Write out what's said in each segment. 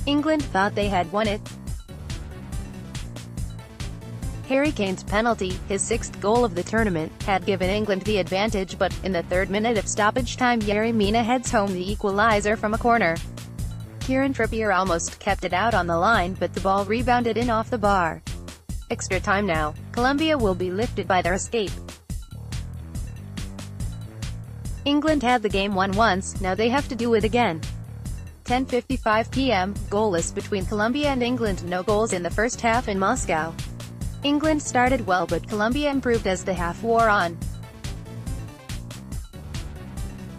England thought they had won it. Harry Kane's penalty, his sixth goal of the tournament, had given England the advantage, but, in the 3rd minute of stoppage time, Yerry Mina heads home the equaliser from a corner. Kieran Trippier almost kept it out on the line, but the ball rebounded in off the bar. Extra time now. Colombia will be lifted by their escape. England had the game won once, now they have to do it again. 10:55 p.m, goalless between Colombia and England. No goals in the first half in Moscow. England started well, but Colombia improved as the half wore on.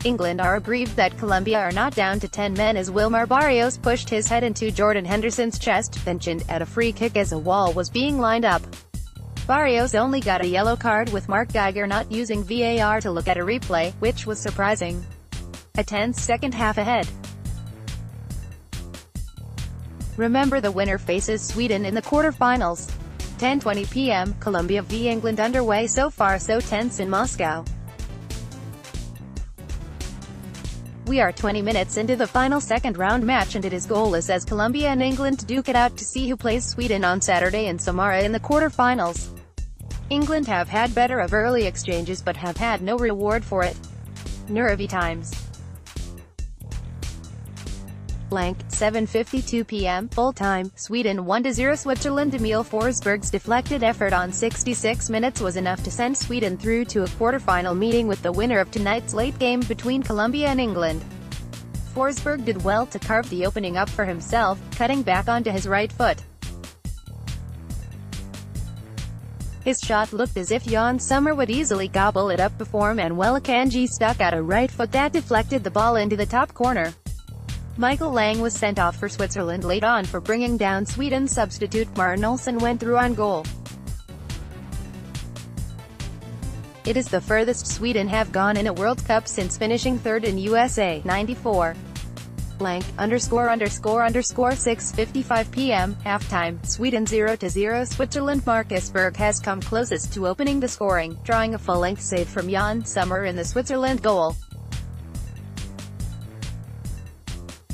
England are aggrieved that Colombia are not down to 10 men as Wilmar Barrios pushed his head into Jordan Henderson's chest, then chinned at a free kick as a wall was being lined up. Barrios only got a yellow card, with Mark Geiger not using VAR to look at a replay, which was surprising. A tense second half ahead. Remember, the winner faces Sweden in the quarter-finals. 10:20 p.m, Colombia v England underway. So far so tense in Moscow. We are 20 minutes into the final second-round match, and it is goalless as Colombia and England duke it out to see who plays Sweden on Saturday in Samara in the quarter-finals. England have had better of early exchanges but have had no reward for it. Nervy times. 7:52 p.m, full-time, Sweden 1-0 Switzerland. Emil Forsberg's deflected effort on 66 minutes was enough to send Sweden through to a quarter-final meeting with the winner of tonight's late game between Colombia and England. Forsberg did well to carve the opening up for himself, cutting back onto his right foot. His shot looked as if Jan Sommer would easily gobble it up before Manuel Akanji stuck out a right foot that deflected the ball into the top corner. Michael Lang was sent off for Switzerland late on for bringing down Sweden. Substitute Martin Olsson went through on goal. It is the furthest Sweden have gone in a World Cup since finishing 3rd in USA 94. 6:55 p.m, halftime, Sweden 0-0 Switzerland. Marcus Berg has come closest to opening the scoring, drawing a full-length save from Jan Sommer in the Switzerland goal.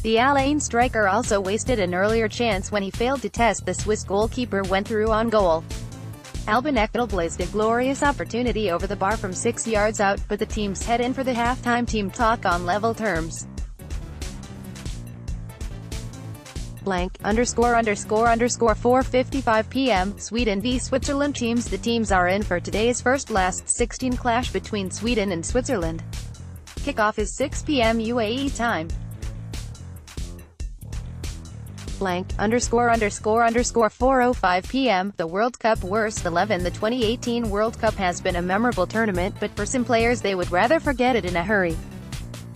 The Alain striker also wasted an earlier chance when he failed to test the Swiss goalkeeper went through on goal. Albin Ekdal blazed a glorious opportunity over the bar from 6 yards out, but the teams head in for the halftime team talk on level terms. 4:55 p.m, Sweden v Switzerland. The teams are in for today's first last 16 clash between Sweden and Switzerland. Kickoff is 6 p.m. UAE time. 4:05 p.m, the World Cup worst 11. The 2018 World Cup has been a memorable tournament, but for some players they would rather forget it in a hurry.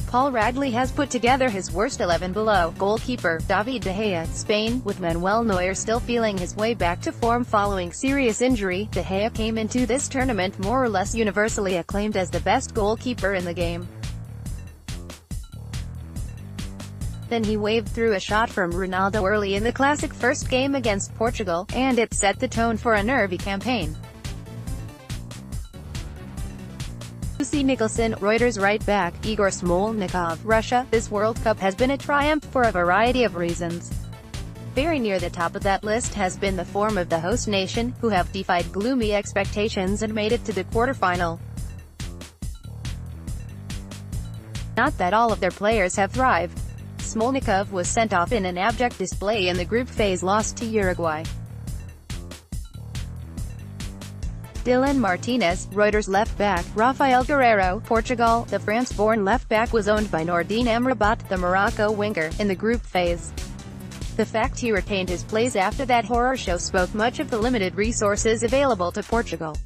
Paul Radley has put together his worst 11 below. Goalkeeper, David De Gea, Spain, with Manuel Neuer still feeling his way back to form following serious injury. De Gea came into this tournament more or less universally acclaimed as the best goalkeeper in the game. Then he waved through a shot from Ronaldo early in the classic first game against Portugal, and it set the tone for a nervy campaign. Lucy Nicholson, Reuters right back, Igor Smolnikov, Russia. This World Cup has been a triumph for a variety of reasons. Very near the top of that list has been the form of the host nation, who have defied gloomy expectations and made it to the quarterfinal. Not that all of their players have thrived. Smolnikov was sent off in an abject display in the group phase loss to Uruguay. Dylan Martinez, Reuters left back, Rafael Guerreiro, Portugal. The France-born left back was owned by Nourdine Amrabat, the Morocco winger, in the group phase. The fact he retained his place after that horror show spoke much of the limited resources available to Portugal.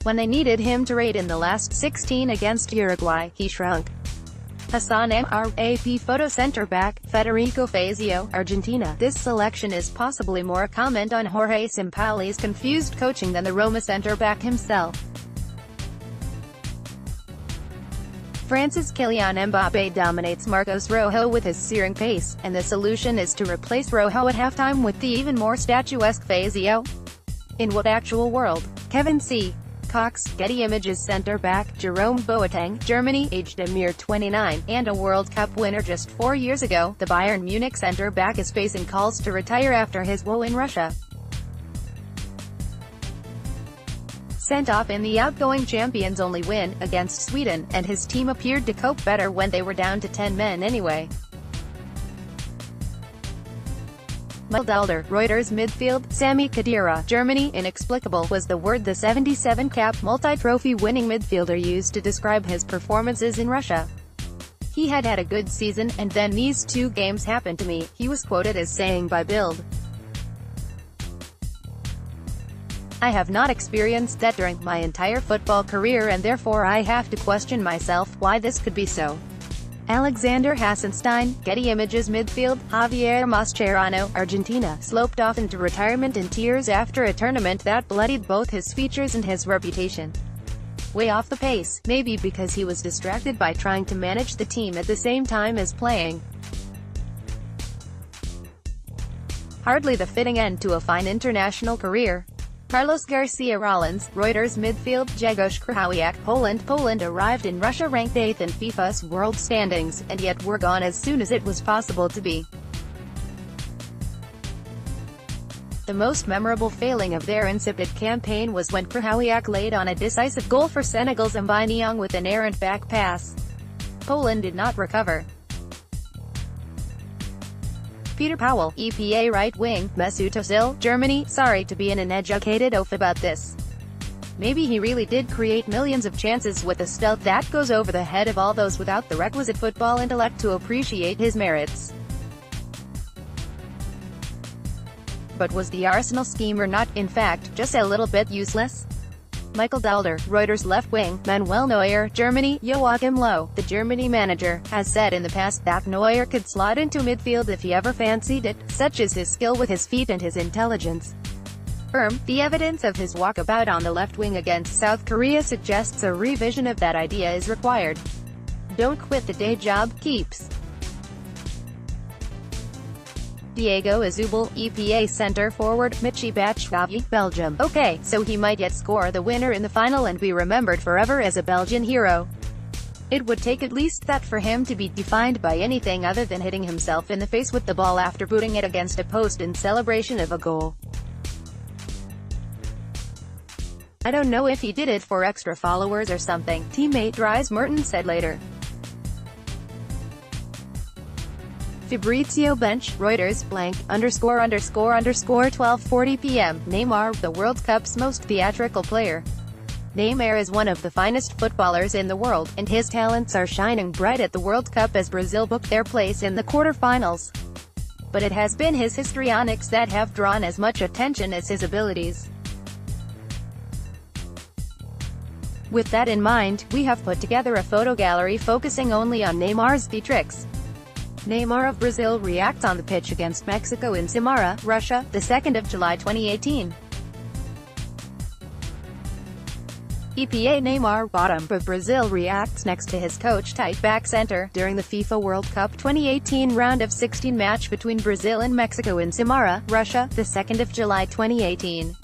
When they needed him to raid in the last 16 against Uruguay, he shrunk. Hassan Mrap photo center-back, Federico Fazio, Argentina. This selection is possibly more a comment on Jorge Sampaoli's confused coaching than the Roma center-back himself. France's Kylian Mbappé dominates Marcos Rojo with his searing pace, and the solution is to replace Rojo at halftime with the even more statuesque Fazio. In what actual world? Kevin C. Cox, Getty Images centre-back, Jerome Boateng, Germany, aged a mere 29, and a World Cup winner just 4 years ago, the Bayern Munich centre-back is facing calls to retire after his woe in Russia. Sent off in the outgoing champions-only win, against Sweden, and his team appeared to cope better when they were down to 10 men anyway. Mildelder, Reuters midfield, Sami Khedira, Germany, inexplicable was the word the 77-cap, multi-trophy winning midfielder used to describe his performances in Russia. He had a good season, and then these two games happened to me, he was quoted as saying by Bild. I have not experienced that during my entire football career and therefore I have to question myself why this could be so. Alexander Hassenstein, Getty Images midfield, Javier Mascherano, Argentina, sloped off into retirement in tears after a tournament that bloodied both his features and his reputation. Way off the pace, maybe because he was distracted by trying to manage the team at the same time as playing. Hardly the fitting end to a fine international career. Carlos Garcia Rollins, Reuters midfield, Grzegorz Krychowiak, Poland arrived in Russia ranked 8th in FIFA's world standings, and yet were gone as soon as it was possible to be. The most memorable failing of their insipid campaign was when Krychowiak laid on a decisive goal for Senegal's Mbaye Niang with an errant back pass. Poland did not recover. Peter Powell, EPA right wing, Mesut Özil, Germany, sorry to be an uneducated oaf about this. Maybe he really did create millions of chances with a stealth that goes over the head of all those without the requisite football intellect to appreciate his merits. But was the Arsenal schemer not, in fact, just a little bit useless? Michael Dalder, Reuters left wing, Manuel Neuer, Germany, Joachim Low, the Germany manager, has said in the past that Neuer could slot into midfield if he ever fancied it, such is his skill with his feet and his intelligence. The evidence of his walkabout on the left wing against South Korea suggests a revision of that idea is required. Don't quit the day job, keeps. Diego Azubal, EPA center forward, Michy Batshuayi, Belgium. Okay, so he might yet score the winner in the final and be remembered forever as a Belgian hero. It would take at least that for him to be defined by anything other than hitting himself in the face with the ball after booting it against a post in celebration of a goal. I don't know if he did it for extra followers or something, teammate Dries Mertens said later. Fabrizio Bench, Reuters, blank, ___12:40 p.m. Neymar, the World Cup's most theatrical player. Neymar is one of the finest footballers in the world, and his talents are shining bright at the World Cup as Brazil booked their place in the quarter-finals. But it has been his histrionics that have drawn as much attention as his abilities. With that in mind, we have put together a photo gallery focusing only on Neymar's theatrics. Neymar of Brazil reacts on the pitch against Mexico in Samara, Russia, the 2nd of July 2018. EPA Neymar, bottom, but Brazil reacts next to his coach tight back center, during the FIFA World Cup 2018 round of 16 match between Brazil and Mexico in Samara, Russia, the 2nd of July 2018.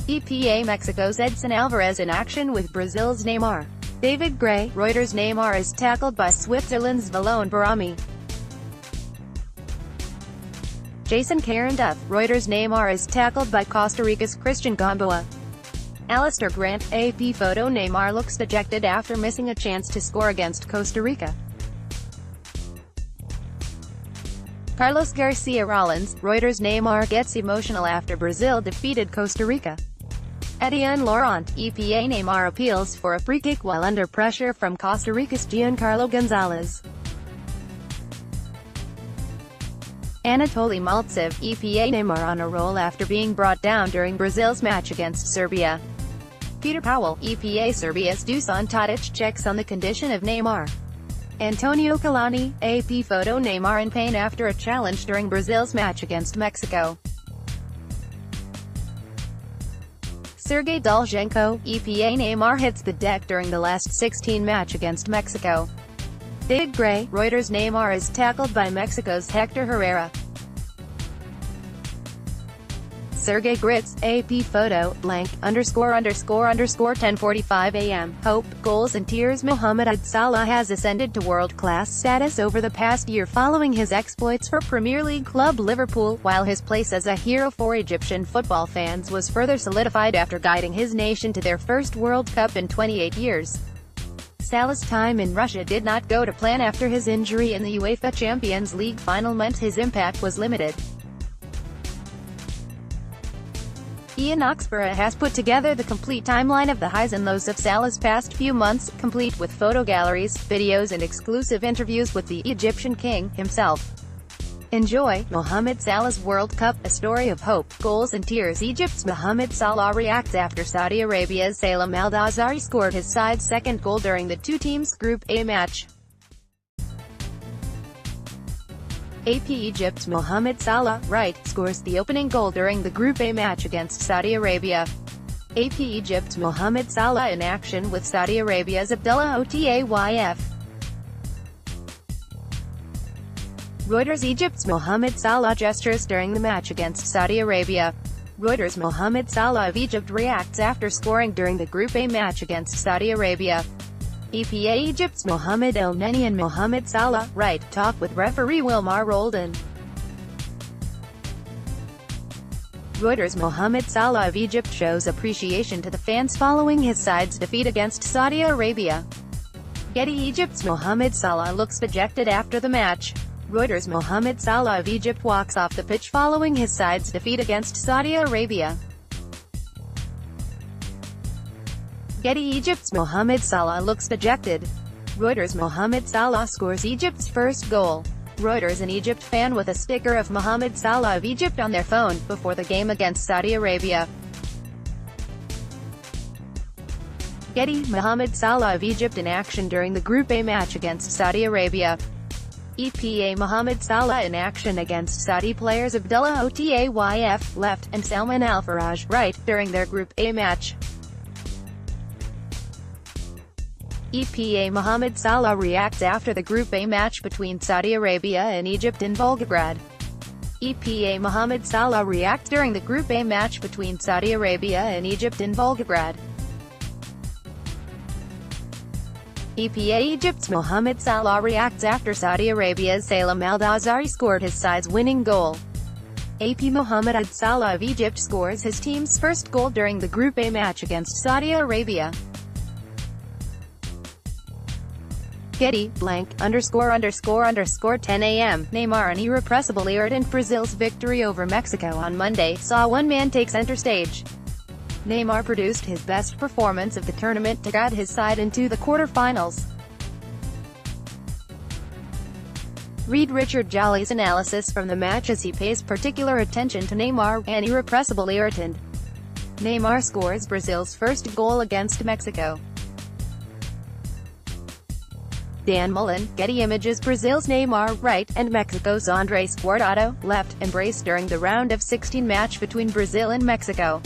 EPA Mexico's Edson Alvarez in action with Brazil's Neymar. David Gray, Reuters Neymar is tackled by Switzerland's Valone Barami. Jason Karen Duff, Reuters Neymar is tackled by Costa Rica's Christian Gamboa. Alistair Grant, AP photo Neymar looks dejected after missing a chance to score against Costa Rica. Carlos Garcia Rollins, Reuters Neymar gets emotional after Brazil defeated Costa Rica. Etienne Laurent, EPA Neymar appeals for a free kick while under pressure from Costa Rica's Giancarlo Gonzalez. Anatoly Maltsev, EPA Neymar on a roll after being brought down during Brazil's match against Serbia. Peter Powell, EPA Serbia's Dusan Tadic checks on the condition of Neymar. Antonio Kalani, AP photo Neymar in pain after a challenge during Brazil's match against Mexico. Sergei Dolzhenko, EPA Neymar hits the deck during the last 16 match against Mexico. David Gray, Reuters Neymar is tackled by Mexico's Hector Herrera. Sergey Grits, AP photo, blank, _ 10:45 a.m. Hope, goals and tears. Mohamed Salah has ascended to world-class status over the past year following his exploits for Premier League club Liverpool, while his place as a hero for Egyptian football fans was further solidified after guiding his nation to their first World Cup in 28 years. Salah's time in Russia did not go to plan after his injury in the UEFA Champions League final meant his impact was limited. Ian Oxborough has put together the complete timeline of the highs and lows of Salah's past few months, complete with photo galleries, videos and exclusive interviews with the Egyptian king himself. Enjoy. Mohamed Salah's World Cup, a story of hope, goals and tears. Egypt's Mohamed Salah reacts after Saudi Arabia's Salem Al-Dawsari scored his side's second goal during the two teams' Group A match. AP Egypt's Mohamed Salah, right, scores the opening goal during the Group A match against Saudi Arabia. AP Egypt's Mohamed Salah in action with Saudi Arabia's Abdullah Otayf. Reuters Egypt's Mohamed Salah gestures during the match against Saudi Arabia. Reuters Mohamed Salah of Egypt reacts after scoring during the Group A match against Saudi Arabia. EPA Egypt's Mohamed El Neni and Mohamed Salah, right, talk with referee Wilmar Roldan. Reuters Mohamed Salah of Egypt shows appreciation to the fans following his side's defeat against Saudi Arabia. Getty Egypt's Mohamed Salah looks dejected after the match. Reuters Mohamed Salah of Egypt walks off the pitch following his side's defeat against Saudi Arabia. Getty Egypt's Mohamed Salah looks dejected. Reuters Mohamed Salah scores Egypt's first goal. Reuters an Egypt fan with a sticker of Mohamed Salah of Egypt on their phone, before the game against Saudi Arabia. Getty, Mohamed Salah of Egypt in action during the Group A match against Saudi Arabia. EPA Mohamed Salah in action against Saudi players Abdullah Otayf, left, and Salman Al Faraj, right, during their Group A match. EPA Mohamed Salah reacts after the Group A match between Saudi Arabia and Egypt in Volgograd. EPA Mohamed Salah reacts during the Group A match between Saudi Arabia and Egypt in Volgograd. EPA Egypt's Mohamed Salah reacts after Saudi Arabia's Salem Al-Dawsari scored his side's winning goal. AP Mohamed Salah of Egypt scores his team's first goal during the Group A match against Saudi Arabia. Getty, blank, _ 10 a.m. Neymar an irrepressible irritant. Brazil's victory over Mexico on Monday saw one man take center stage. Neymar produced his best performance of the tournament to guide his side into the quarter-finals. Read Richard Jolly's analysis from the match as he pays particular attention to Neymar, an irrepressible irritant. Neymar scores Brazil's first goal against Mexico. Dan Mullen, Getty Images. Brazil's Neymar, right, and Mexico's Andrés Guardado, left, embraced during the round of 16 match between Brazil and Mexico.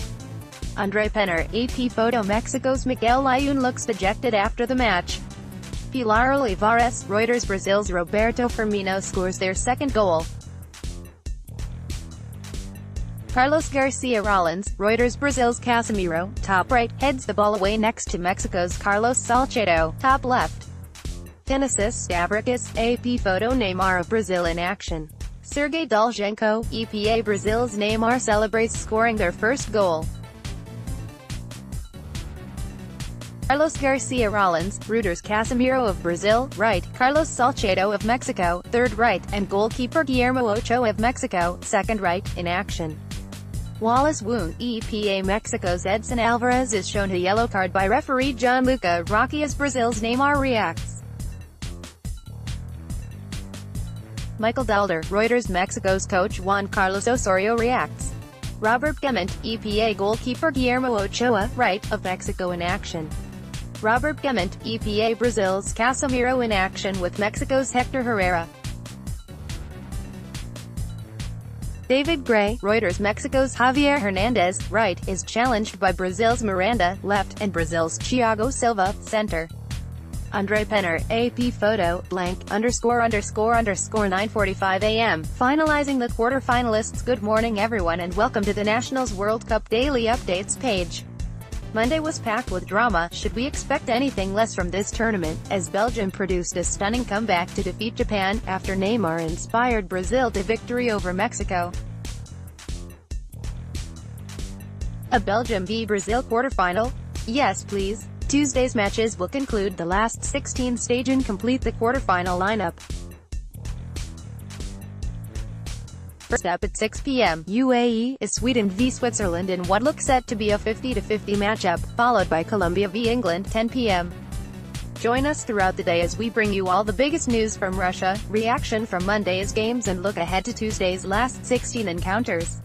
Andre Penner, AP photo. Mexico's Miguel Layún looks dejected after the match. Pilar Olivares, Reuters. Brazil's Roberto Firmino scores their second goal. Carlos Garcia Rollins, Reuters. Brazil's Casemiro, top right, heads the ball away next to Mexico's Carlos Salcedo, top left. Genesis Stavrakis, AP photo. Neymar of Brazil in action. Sergei Dalzhenko, EPA. Brazil's Neymar celebrates scoring their first goal. Carlos Garcia Rollins, Reuters. Casemiro of Brazil, right, Carlos Salcedo of Mexico, third right, and goalkeeper Guillermo Ochoa of Mexico, second right, in action. Goalless wound. EPA. Mexico's Edson Alvarez is shown a yellow card by referee Gianluca Rocky as Brazil's Neymar reacts. Michael Dalder, Reuters. Mexico's coach Juan Carlos Osorio reacts. Robert Guement, EPA. Goalkeeper Guillermo Ochoa, right, of Mexico in action. Robert Guement, EPA. Brazil's Casemiro in action with Mexico's Hector Herrera. David Gray, Reuters. Mexico's Javier Hernandez, right, is challenged by Brazil's Miranda, left, and Brazil's Thiago Silva, center. Andre Penner, AP photo, blank, _____ 9:45 a.m. Finalizing the quarter-finalists. Good morning everyone and welcome to the Nationals World Cup Daily Updates page. Monday was packed with drama. Should we expect anything less from this tournament, as Belgium produced a stunning comeback to defeat Japan, after Neymar inspired Brazil to victory over Mexico? A Belgium v Brazil quarterfinal? Yes please. Tuesday's matches will conclude the last 16 stage and complete the quarterfinal lineup. First up at 6 p.m. UAE is Sweden v Switzerland in what looks set to be a 50-50 matchup, followed by Colombia v England 10 p.m. Join us throughout the day as we bring you all the biggest news from Russia, reaction from Monday's games and look ahead to Tuesday's last 16 encounters.